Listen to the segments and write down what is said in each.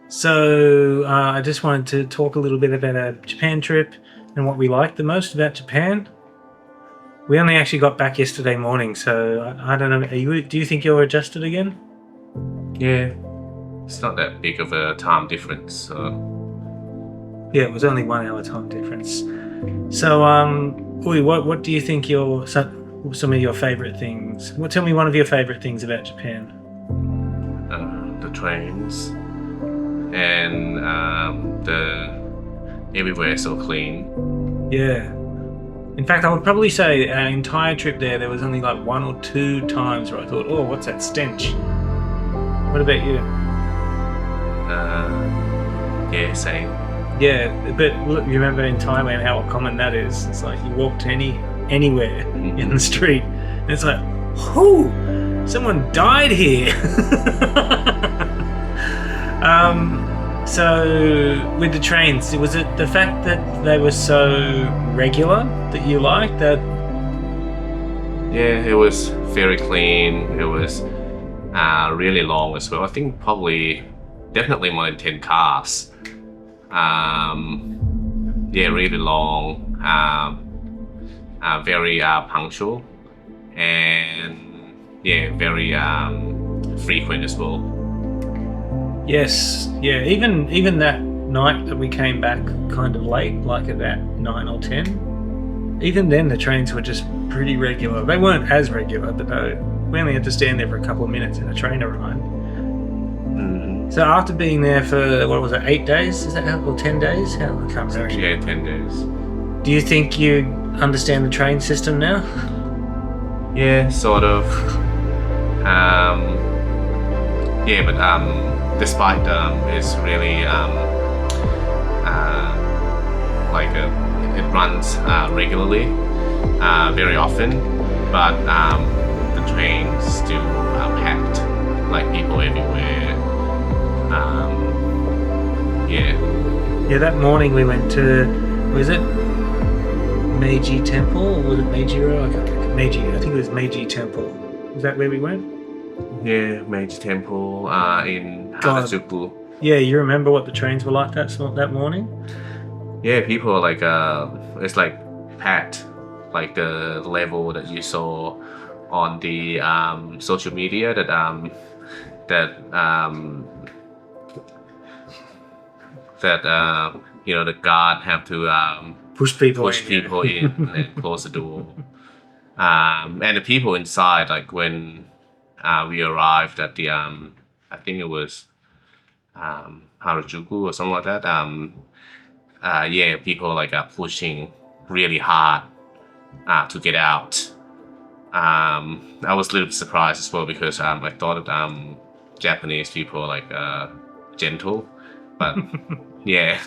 So I just wanted to talk a little bit about our Japan trip and what we liked the most about Japan. We only actually got back yesterday morning, so I don't know. Do you think you're adjusted again? Yeah, it's not that big of a time difference. So Yeah, it was only 1 hour time difference. So, Ui, what do you think some of your favorite things? Well, tell me one of your favorite things about Japan. the trains and the everywhere is so clean. Yeah. In fact, I would probably say our entire trip there was only like 1 or 2 times where I thought, oh, what's that stench? What about you? Yeah, same. Yeah, but look, you remember in Thailand how common that is. It's like you walk to anywhere in the street, and it's like, whoo, someone died here. So with the trains, was it the fact that they were so regular that you liked? That Yeah, it was very clean. It was really long as well. I think definitely more than 10 cars. Yeah, really long. Very punctual, and yeah, very frequent as well. yes, yeah. Even that night that we came back kind of late, like about 9 or 10. Even then, the trains were just pretty regular. They weren't as regular, but we only had to stand there for a couple of minutes in a train ride. So after being there for, what was it, 8 days? Is that how, or 10 days? How, I can't remember. Yeah, 10 days. Do you think you understand the train system now? Yeah, sort of. Yeah, but despite it's really it runs regularly, very often, but the trains still packed, like people everywhere. Yeah. Yeah, that morning we went to, was it Meiji Temple or was it Meiji-ro? I can't think. Meiji, I think it was Meiji Temple. Was that where we went? Yeah, Meiji Temple in God. Harajuku. Yeah, you remember what the trains were like that morning? Yeah, people are like it's like packed, like the level that you saw on the social media that the guard have to Push people in and close the door. And the people inside, like when we arrived at the I think it was Harajuku or something like that. Yeah, people like pushing really hard to get out. I was a little surprised as well because I thought that Japanese people are like gentle, but yeah.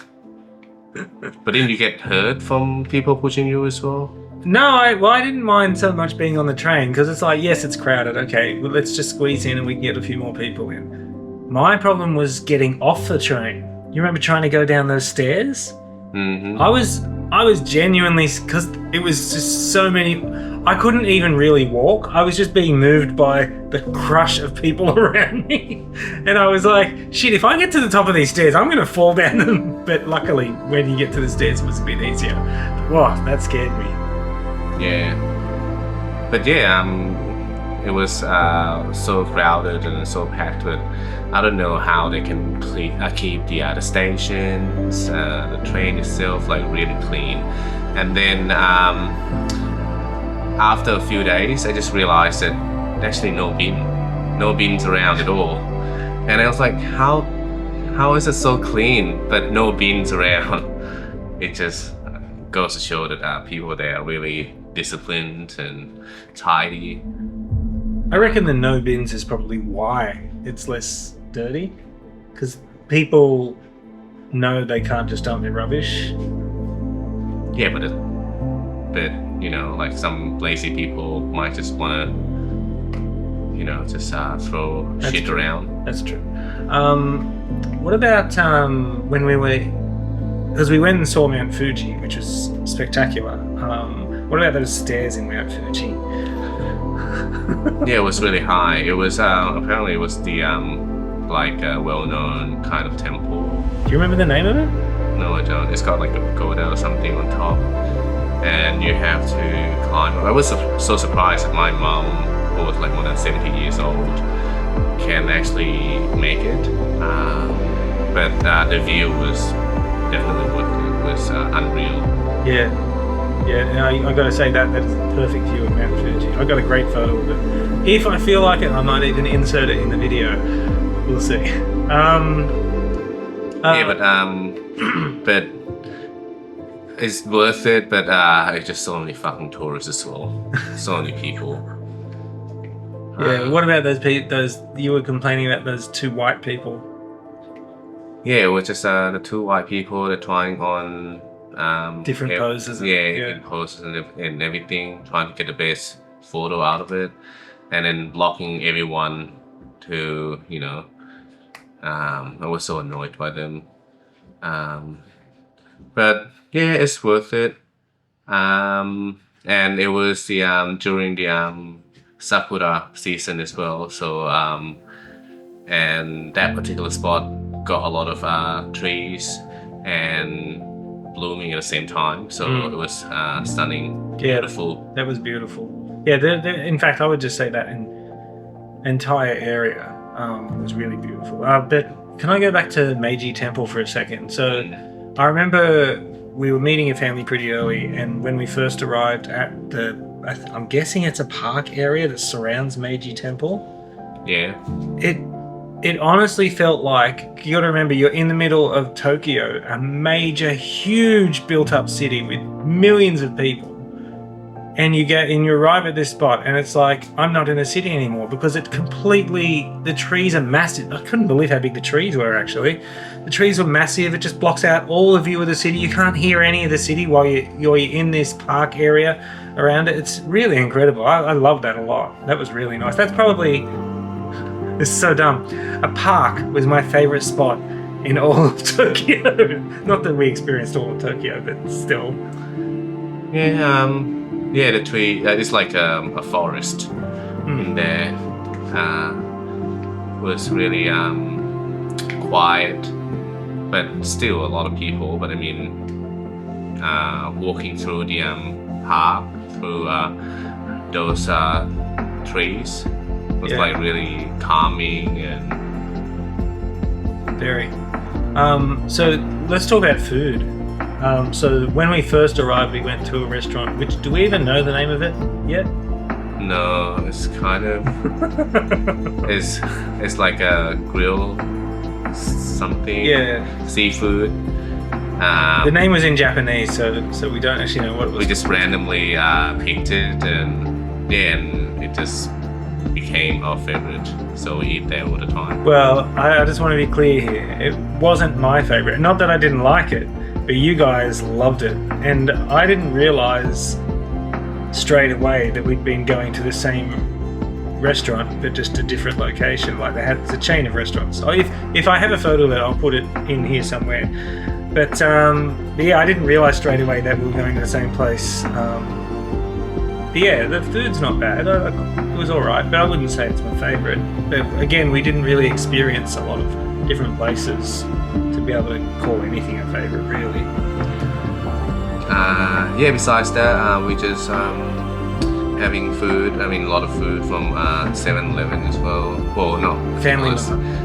But didn't you get hurt from people pushing you as well? No, I didn't mind so much being on the train because it's like, yes, it's crowded. Okay, well, let's just squeeze in and we can get a few more people in. My problem was getting off the train. You remember trying to go down those stairs? Mm-hmm. I was genuinely, because it was just so many. I couldn't even really walk. I was just being moved by the crush of people around me, and I was like, shit, if I get to the top of these stairs, I'm gonna fall down them. But luckily, when you get to the stairs, it was a bit easier. Whoa, that scared me. Yeah, but yeah, it was so crowded and so packed. But I don't know how they can keep the stations, the train itself, like really clean. And then after a few days, I just realized that actually no bins around at all. And I was like, how is it so clean but no bins around? It just goes to show that people there are really disciplined and tidy. I reckon the no bins is probably why it's less dirty, because people know they can't just dump their rubbish. Yeah, but like some lazy people might just want to, just throw That's shit true. around. That's true. What about when we were, because we went and saw Mount Fuji, which was spectacular. What about those stairs in Mount Fuji? Yeah, it was really high. It was apparently it was the like a well-known kind of temple. Do you remember the name of it? No, I don't. It's got like a pagoda or something on top, and you have to climb. I was so surprised that my mom, who was like more than 70 years old, can actually make it. But the view was definitely worth it. It was unreal. Yeah. Yeah, and I got to say that's the perfect view of Mount Fuji. I got a great photo of it. If I feel like it, I might even insert it in the video. We'll see. But it's worth it. But it's just so many fucking tourists as well. So many people. Yeah. What about those you were complaining about those two white people? Yeah, it was just the two white people. They're trying on. Different poses. Yeah, poses and everything, trying to get the best photo out of it, and then blocking everyone to, I was so annoyed by them. But yeah, it's worth it. And it was the during the sakura season as well. So and that particular spot got a lot of trees and blooming at the same time, so it was stunning, beautiful. That was beautiful. Yeah, in fact, I would just say that entire area was really beautiful. But can I go back to Meiji Temple for a second? So I remember we were meeting a family pretty early, and when we first arrived at I'm guessing it's a park area that surrounds Meiji Temple. Yeah. It honestly felt like, you got to remember, you're in the middle of Tokyo, a major, huge built-up city with millions of people, and you arrive at this spot, and it's like, I'm not in a city anymore, because the trees are massive. I couldn't believe how big the trees were, actually. The trees were massive. It just blocks out all the view of the city. You can't hear any of the city while you're in this park area around it. It's really incredible. I love that a lot. That was really nice. That's probably... It's so dumb. A park was my favorite spot in all of Tokyo. Not that we experienced all of Tokyo, but still. Yeah, the tree. It's like a forest in there. Was really quiet, but still a lot of people. But I mean, walking through the park, through those trees. Was like really calming and very. So let's talk about food. So when we first arrived, we went to a restaurant. Do we even know the name of it yet? No, it's kind of it's like a grill something. Yeah. Seafood. The name was in Japanese, so we don't actually know what it was. We just randomly picked it, and it just became our favorite, so we eat there all the time. Well, I just want to be clear here. It wasn't my favorite. Not that I didn't like it, but you guys loved it. And I didn't realize straight away that we'd been going to the same restaurant, but just a different location. Like it's a chain of restaurants. So if I have a photo of it, I'll put it in here somewhere. But yeah, I didn't realize straight away that we were going to the same place. But yeah, the food's not bad. It was all right, but I wouldn't say it's my favourite. But again, we didn't really experience a lot of different places to be able to call anything a favourite, really. Yeah, besides that, we just having food. I mean, a lot of food from 7-Eleven as well. Well, no, Family Mart.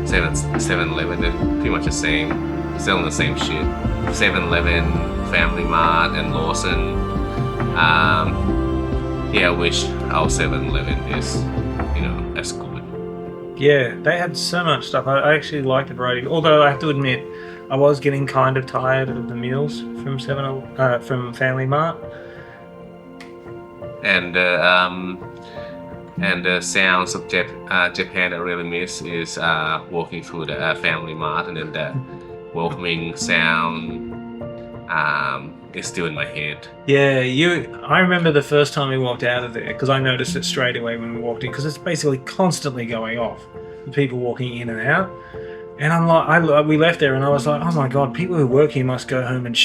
7-Eleven, they're pretty much the same, selling the same shit. 7-Eleven, Family Mart, and Lawson. Yeah, I wish our 7-Eleven is, as good. Yeah, they had so much stuff. I actually liked the variety. Although I have to admit, I was getting kind of tired of the meals from from Family Mart. And the sounds of Japan I really miss is walking through the Family Mart, and then that welcoming sound is still in my head. Yeah, I remember the first time we walked out of there, because I noticed it straight away when we walked in, because it's basically constantly going off, people walking in and out. And I'm like, we left there, and I was like, oh my god, people who work here must go home and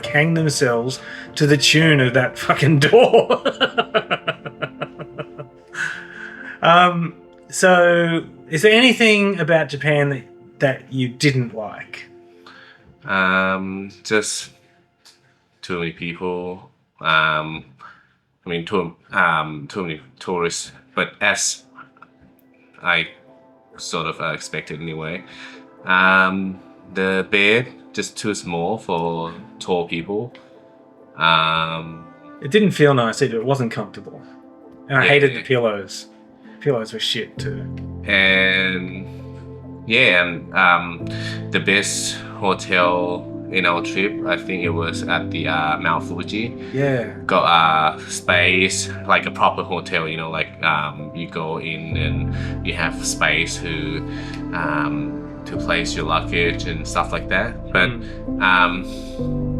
hang themselves to the tune of that fucking door. So, is there anything about Japan that you didn't like? Just too many people. Too many tourists. But as I sort of expected anyway. The bed just too small for tall people. It didn't feel nice either. It wasn't comfortable. And I Yeah. hated the pillows. Pillows were shit too. And the best hotel in our trip, I think it was at the Mount Fuji. Yeah. Got a space, like a proper hotel, you go in and you have space to place your luggage and stuff like that. But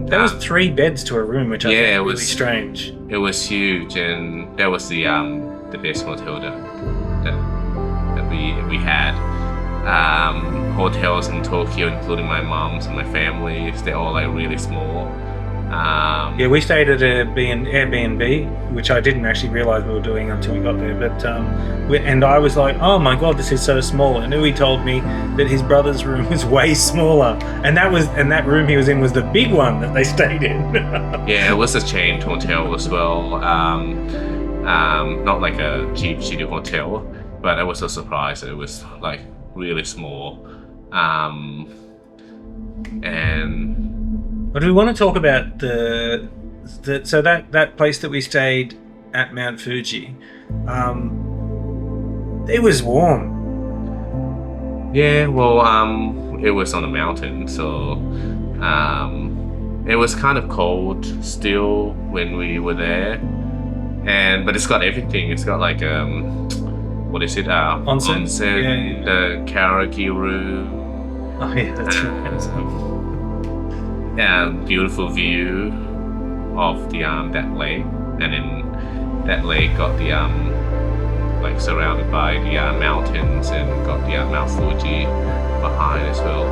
there was 3 beds to a room, which I think it was was really strange. It was huge, and that was the best hotel that we had. Hotels in Tokyo, including my mom's and my family's, they're all like really small. Yeah, we stayed at Airbnb, which I didn't actually realise we were doing until we got there. But and I was like, "Oh my god, this is so small." And he told me that his brother's room was way smaller, and that room he was in was the big one that they stayed in. Yeah, it was a chain hotel as well. Not like a cheap shitty hotel, but I was so surprised that it was like really small. And But do we want to talk about so that place that we stayed at Mount Fuji? It was warm. yeah, well, it was on a mountain, so it was kind of cold still when we were there. But it's got everything. It's got like what is it? Onsen. Onsen, the karaoke room. Oh yeah, that's right. Beautiful view of the that lake, and then that lake got the like surrounded by the mountains, and got the Mount Fuji behind as well.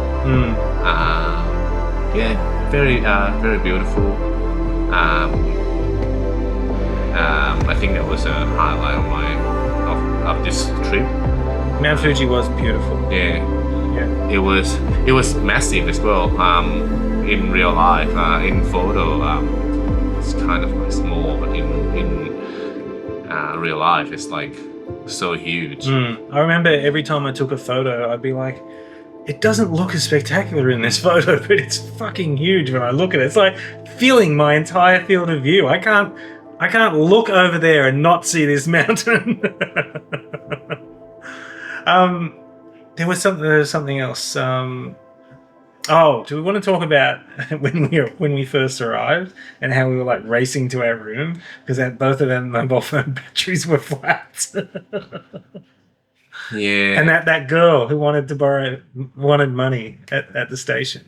Very beautiful. I think that was a highlight of this trip. Mount Fuji was beautiful. Yeah. Yeah. It was massive as well. In real life, in photo, it's kind of like small, but in real life, it's like so huge. I remember every time I took a photo, I'd be like, "It doesn't look as spectacular in this photo, but it's fucking huge when I look at it. It's like filling my entire field of view. I can't look over there and not see this mountain." There was something else. Do we want to talk about when we first arrived and how we were like racing to our room because both of them mobile phone batteries were flat? Yeah. And that girl who wanted money at the station.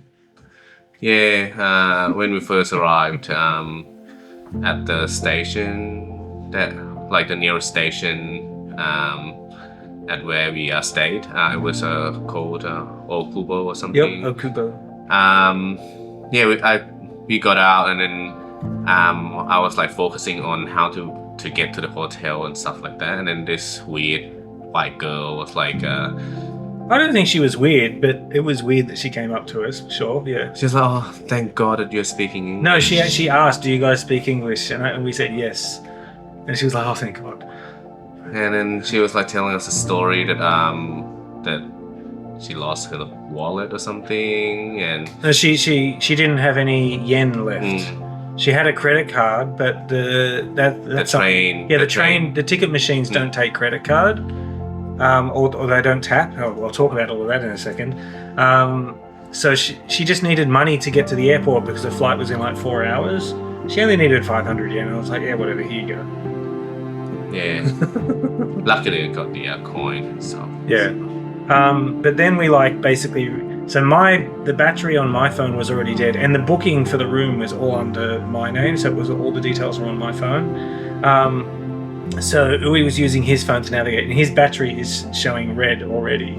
Yeah. When we first arrived at the station, the nearest station at where we stayed, it was called Okubo or something. Yep, Okubo. We got out, and then I was like focusing on how to get to the hotel and stuff like that, and then this weird white girl was like I don't think she was weird, but it was weird that she came up to us. Sure, yeah. she's like, "Oh, thank God that you're speaking English." No, she actually asked, "Do you guys speak English?" And we said yes. And she was like, "Oh, thank God." And then she was like telling us a story that she lost her wallet or something, and No, she didn't have any yen left. She had a credit card, but the ticket machines don't take credit card, or they don't tap. I'll talk about all of that in a second. So she just needed money to get to the airport because the flight was in like 4 hours. She only needed 500 yen. And I was like, "Yeah, whatever. Here you go." yeah. Luckily, I got the coin and stuff. Yeah. But then we the battery on my phone was already dead, and the booking for the room was all under my name, so all the details were on my phone. So Uwe was using his phone to navigate, and his battery is showing red already.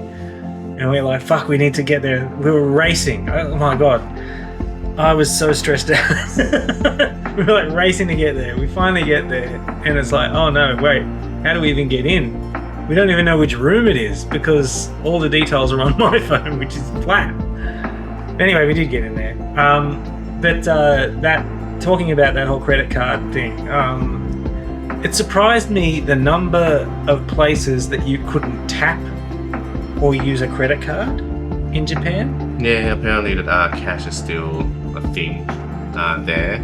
And we were like, "Fuck, we need to get there." We were racing. Oh my god. I was so stressed out. We were like racing to get there. We finally get there, and it's like, "Oh no, wait, how do we even get in?" We don't even know which room it is because all the details are on my phone, which is flat. Anyway, we did get in there. But that talking about that whole credit card thing, it surprised me the number of places that you couldn't tap or use a credit card in Japan. Yeah, apparently that cash is still a thing there.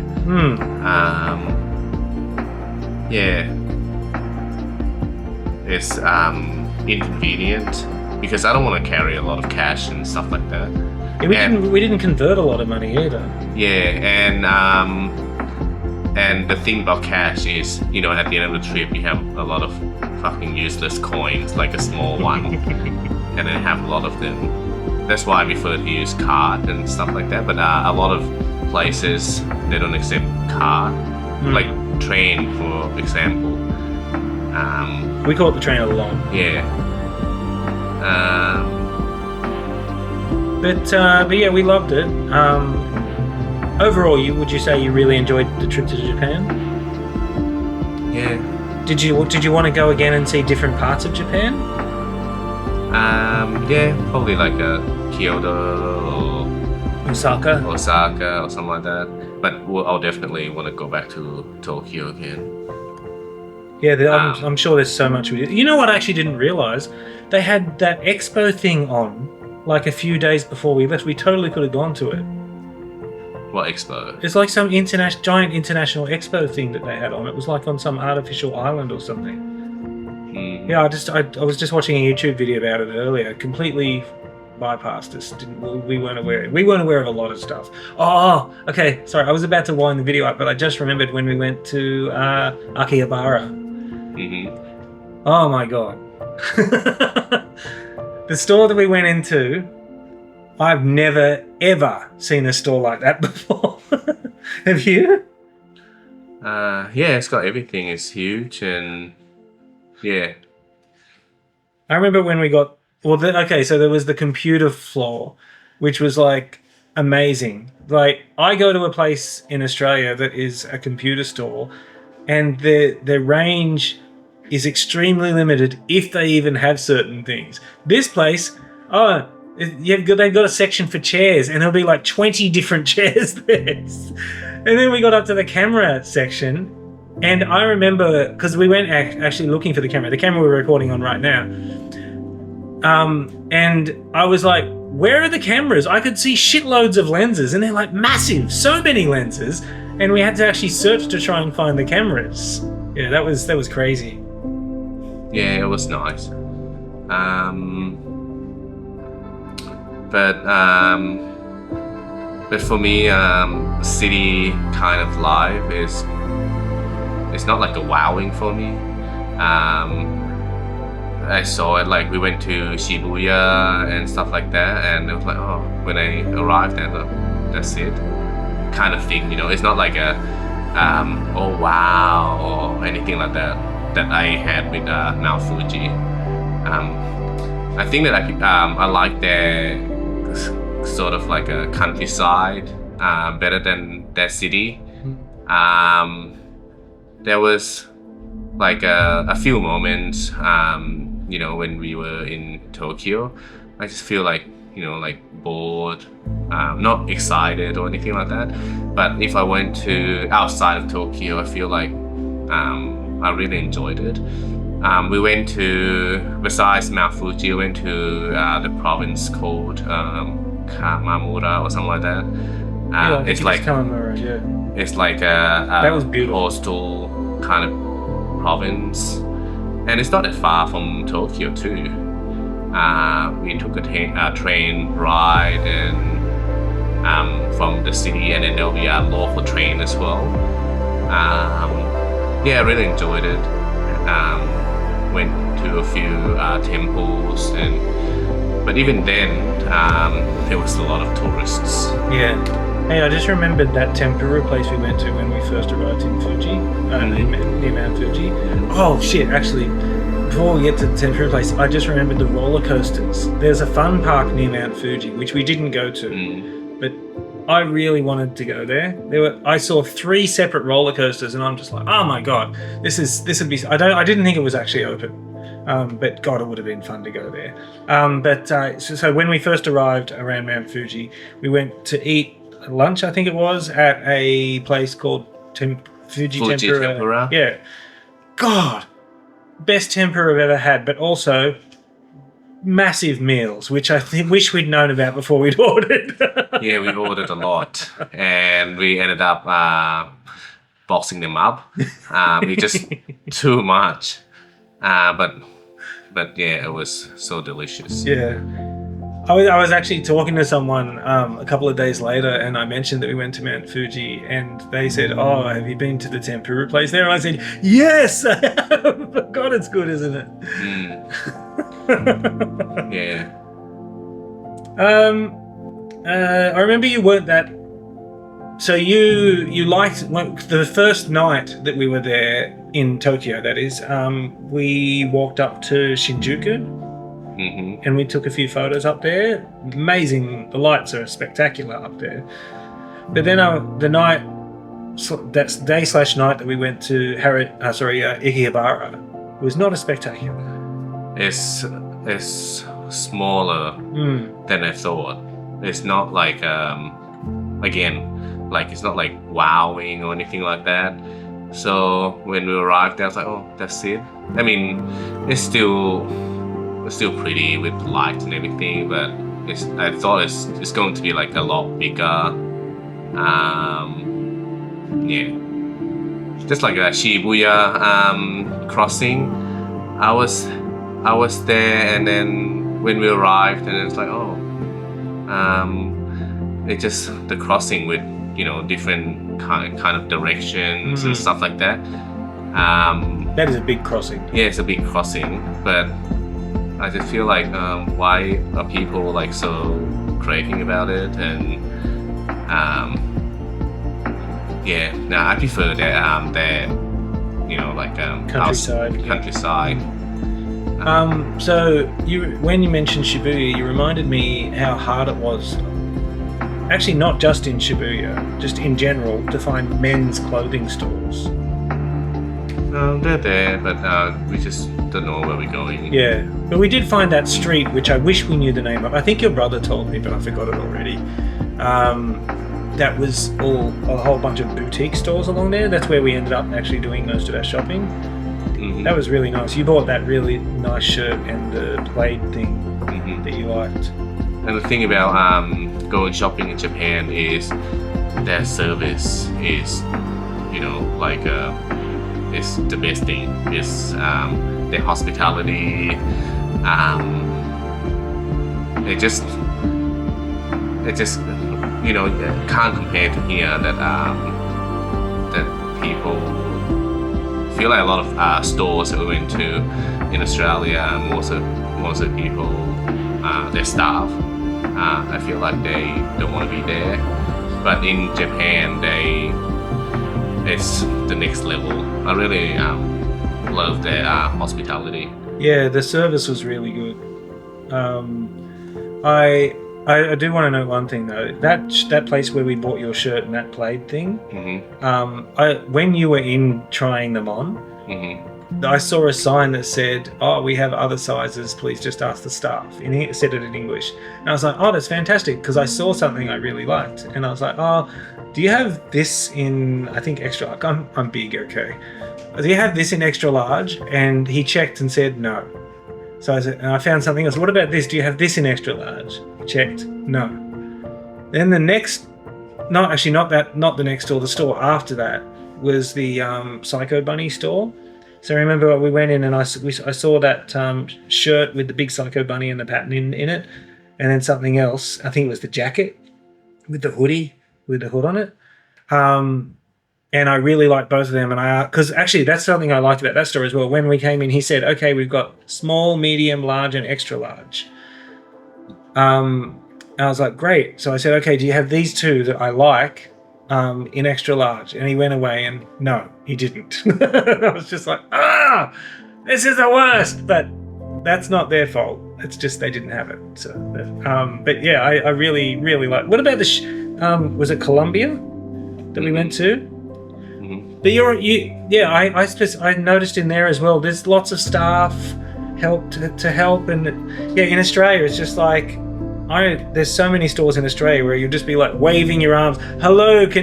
Yeah, it's inconvenient because I don't want to carry a lot of cash and stuff like that. Yeah, we didn't convert a lot of money either. Yeah, and the thing about cash is, at the end of the trip you have a lot of fucking useless coins, like a small one, and then have a lot of them. That's why I prefer to use card and stuff like that. But a lot of places they don't accept card, like train for example. We call it the train along. Yeah. But yeah, we loved it. Overall, would you say you really enjoyed the trip to Japan? Yeah. Did you want to go again and see different parts of Japan? Yeah, probably like Kyoto or Osaka or something like that. But I'll definitely want to go back to Tokyo again. Yeah, I'm sure there's so much. You know what I actually didn't realise? They had that expo thing on like a few days before we left. We totally could have gone to it. What expo? It's like some giant international expo thing that they had on. It was like on some artificial island or something. Yeah, I was just watching a YouTube video about it earlier. Completely bypassed us. We weren't aware. We weren't aware of a lot of stuff. Oh, okay. Sorry, I was about to wind the video up, but I just remembered when we went to Akihabara. Oh my god. The store that we went into, I've never ever seen a store like that before. Have you? Yeah, it's got everything. It's huge and yeah. I remember when we got so there was the computer floor, which was like amazing. Like I go to a place in Australia that is a computer store, and the range is extremely limited if they even have certain things. This place, they've got a section for chairs, and there'll be like 20 different chairs there. And then we got up to the camera section, and I remember, because we went actually looking for the camera we're recording on right now, and I was like, where are the cameras? I could see shitloads of lenses, and they're like massive, so many lenses, and we had to actually search to try and find the cameras. Yeah, that was crazy. Yeah, it was nice. But for me, city kind of life it's not like a wowing for me. I saw it, like we went to Shibuya and stuff like that, and it was like, oh, when I arrived there, that's it, kind of thing. It's not like a oh wow or anything like that I had with Mount Fuji. I think that I like their sort of like a countryside better than their city. There was like a few moments, when we were in Tokyo, I just feel like, like bored, not excited or anything like that. But if I went to outside of Tokyo, I feel like I really enjoyed it. We went to, besides Mount Fuji, we went to the province called Kamamura or something like that. It's like Kamamura, yeah. It's like that was beautiful. Coastal kind of province, and it's not that far from Tokyo too. We took a train ride and from the city, and then there'll be a local train as well. Yeah, I really enjoyed it. Went to a few temples, but even then there was a lot of tourists. Yeah. Hey, I just remembered that tempura place we went to when we first arrived in Fuji, near Mount Fuji. Oh shit, actually, before we get to the tempura place, I just remembered the roller coasters. There's a fun park near Mount Fuji, which we didn't go to, but I really wanted to go there. I saw 3 separate roller coasters, and I'm just like, oh my god, this would be. I didn't think it was actually open. But God, it would have been fun to go there. So when we first arrived around Mount Fuji, we went to eat lunch, I think it was, at a place called Fuji Tempura. Yeah. God, best tempura I've ever had, but also massive meals, which I wish we'd known about before we'd ordered. Yeah, we ordered a lot, and we ended up boxing them up. We just too much, but yeah, it was so delicious. Yeah. I was actually talking to someone a couple of days later, and I mentioned that we went to Mount Fuji, and they said, "Oh, have you been to the tempura place there?" And I said, "Yes, I have." God, it's good, isn't it? Yeah. I remember you weren't that. So you liked the first night that we were there in Tokyo. That is, we walked up to Shinjuku. Mm-hmm. And we took a few photos up there. Amazing. The lights are spectacular up there. But then the night, that's day/night that we went to Ikihabara, was not as spectacular. It's smaller than I thought. It's not like it's not like wowing or anything like that. So when we arrived there, I was like, oh, that's it. I mean, it's still pretty with lights and everything, but I thought it's going to be like a lot bigger. Yeah, just like a Shibuya crossing. I was there, and then when we arrived, and it's like, oh, it's just the crossing with different kind of directions and stuff like that. That is a big crossing. Yeah, it's a big crossing, but I just feel like why are people like so craving about it? And yeah, no, I prefer that countryside. Countryside. So when you mentioned Shibuya, you reminded me how hard it was. Actually, not just in Shibuya, just in general, to find men's clothing stores. They're there, but we just don't know where we're going. Yeah, but we did find that street, which I wish we knew the name of. I think your brother told me, but I forgot it already. That was a whole bunch of boutique stores along there. That's where we ended up actually doing most of our shopping. Mm-hmm. That was really nice. You bought that really nice shirt and the plaid thing that you liked. And the thing about going shopping in Japan is their service is, it's the best thing. It's their hospitality. It just can't compare to here that people feel like a lot of stores that we went to in Australia. Most of the people, their staff, I feel like they don't want to be there. But in Japan, it's the next level. I really love their hospitality. Yeah, the service was really good. I do want to know one thing though. That place where we bought your shirt and that plaid thing. When you were in trying them on, I saw a sign that said, "Oh, we have other sizes. Please just ask the staff." And it said it in English, and I was like, "Oh, that's fantastic," because I saw something I really liked, and I was like, "Oh, do you have this in, I think, extra large?" I'm big, okay. Do you have this in extra large? And he checked and said no. So I said, and I found something else. What about this? Do you have this in extra large? Checked, no. Then the next, not the next store. The store after that was the Psycho Bunny store. So I remember we went in and I saw that shirt with the big Psycho Bunny and the pattern in it, and then something else. I think it was the jacket with the hoodie with the hood on it. And I really liked both of them. And because actually that's something I liked about that store as well. When we came in, he said, "Okay, we've got small, medium, large, and extra large." And I was like, "Great." So I said, "Okay, do you have these two that I like in extra large?" And he went away, and no, he didn't. I was just like, this is the worst. But that's not their fault. It's just they didn't have it. So, but yeah, I really, really like. What about was it Colombia that we went to? But I noticed in there as well. There's lots of staff. help to help. And yeah, in Australia, it's just like there's so many stores in Australia where you'll just be like waving your arms. Hello, is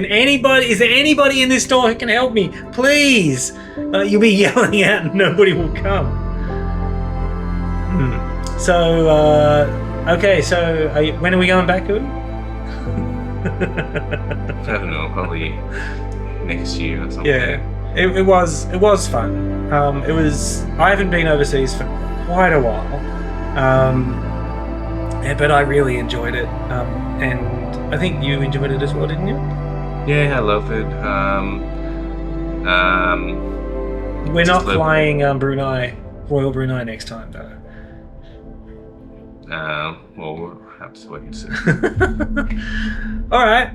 there anybody in this store who can help me? Please. You'll be yelling out and nobody will come. So, okay, so when are we going back, Udi? I don't know, probably next year or something. Yeah, it was fun. I haven't been overseas for quite a while, but I really enjoyed it. And I think you enjoyed it as well, didn't you? Yeah, I love it. We're not flying Royal Brunei next time, though. Well, we'll have to wait and see. All right,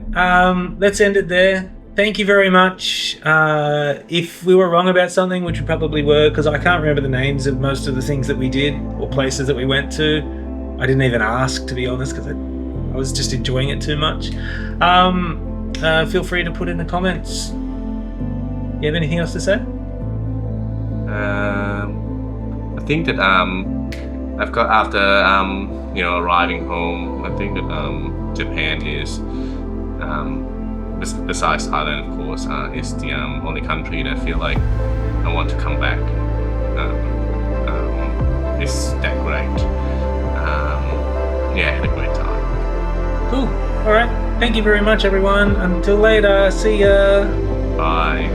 let's end it there. Thank you very much. If we were wrong about something, which we probably were, because I can't remember the names of most of the things that we did or places that we went to. I didn't even ask, to be honest, because I was just enjoying it too much. Feel free to put in the comments. You have anything else to say? I think that I've got after arriving home. I think that Japan is besides Thailand, of course, is the only country that I feel like I want to come back. It's that great. Yeah, I had a great time. Cool. All right. Thank you very much, everyone. Until later. See ya. Bye.